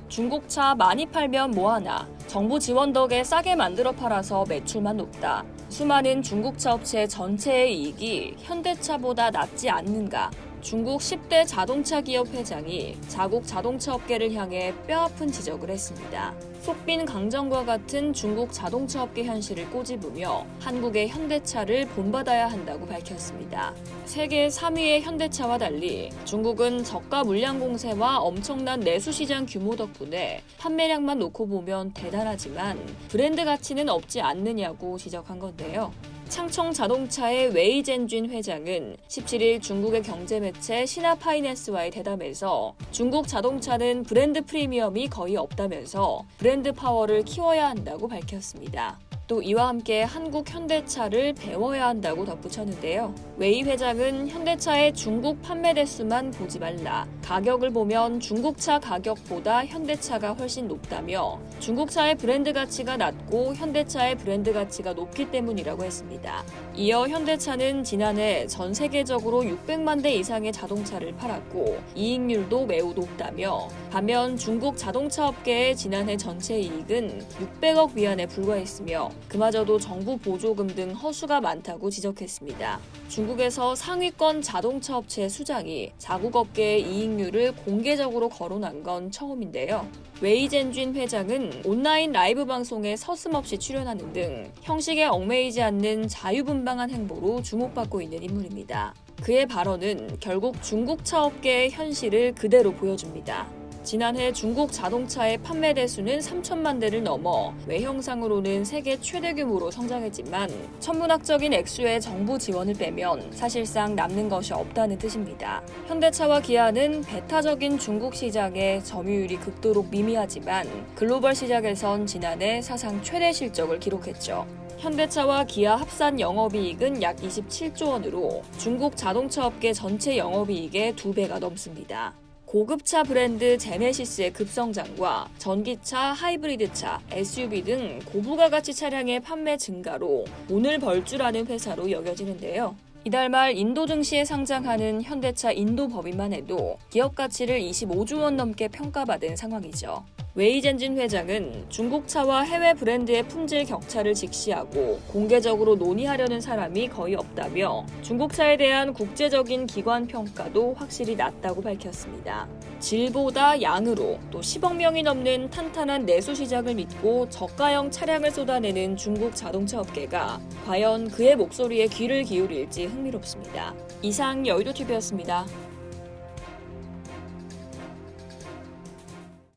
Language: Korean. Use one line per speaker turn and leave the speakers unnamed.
중국차 많이 팔면 뭐하나. 정부 지원 덕에 싸게 만들어 팔아서 매출만 높다. 수많은 중국차 업체 전체의 이익이 현대차보다 낮지 않는가. 중국 10대 자동차 기업 회장이 자국 자동차 업계를 향해 뼈아픈 지적을 했습니다. 속빈 강정과 같은 중국 자동차 업계 현실을 꼬집으며 한국의 현대차를 본받아야 한다고 밝혔습니다. 세계 3위의 현대차와 달리 중국은 저가 물량 공세와 엄청난 내수 시장 규모 덕분에 판매량만 놓고 보면 대단하지만 브랜드 가치는 없지 않느냐고 지적한 건데요. 창청 자동차의 웨이 젠쥔 회장은 17일 중국의 경제 매체 시나파이낸스와의 대담에서 중국 자동차는 브랜드 프리미엄이 거의 없다면서 브랜드 파워를 키워야 한다고 밝혔습니다. 또 이와 함께 한국 현대차를 배워야 한다고 덧붙였는데요. 웨이 회장은 현대차의 중국 판매 대수만 보지 말라. 가격을 보면 중국차 가격보다 현대차가 훨씬 높다며 중국차의 브랜드 가치가 낮고 현대차의 브랜드 가치가 높기 때문이라고 했습니다. 이어 현대차는 지난해 전 세계적으로 600만 대 이상의 자동차를 팔았고 이익률도 매우 높다며 반면 중국 자동차 업계의 지난해 전체 이익은 600억 위안에 불과했으며 그마저도 정부 보조금 등 허수가 많다고 지적했습니다. 중국에서 상위권 자동차 업체 수장이 자국 업계의 이익률을 공개적으로 거론한 건 처음인데요. 웨이 젠쥔 회장은 온라인 라이브 방송에 서슴없이 출연하는 등 형식에 얽매이지 않는 자유분방한 행보로 주목받고 있는 인물입니다. 그의 발언은 결국 중국차 업계의 현실을 그대로 보여줍니다. 지난해 중국 자동차의 판매 대수는 3천만 대를 넘어 외형상으로는 세계 최대 규모로 성장했지만 천문학적인 액수의 정부 지원을 빼면 사실상 남는 것이 없다는 뜻입니다. 현대차와 기아는 배타적인 중국 시장의 점유율이 극도로 미미하지만 글로벌 시장에선 지난해 사상 최대 실적을 기록했죠. 현대차와 기아 합산 영업이익은 약 27조 원으로 중국 자동차 업계 전체 영업이익의 2배가 넘습니다. 고급차 브랜드 제네시스의 급성장과 전기차, 하이브리드차, SUV 등 고부가 가치 차량의 판매 증가로 오늘 벌주라는 회사로 여겨지는데요. 이달 말 인도 증시에 상장하는 현대차 인도 법인만 해도 기업 가치를 25조 원 넘게 평가받은 상황이죠. 웨이 젠쥔 회장은 중국차와 해외 브랜드의 품질 격차를 직시하고 공개적으로 논의하려는 사람이 거의 없다며 중국차에 대한 국제적인 기관 평가도 확실히 낮다고 밝혔습니다. 질보다 양으로 또 10억 명이 넘는 탄탄한 내수 시장을 믿고 저가형 차량을 쏟아내는 중국 자동차 업계가 과연 그의 목소리에 귀를 기울일지 흥미롭습니다. 이상 여의도TV였습니다.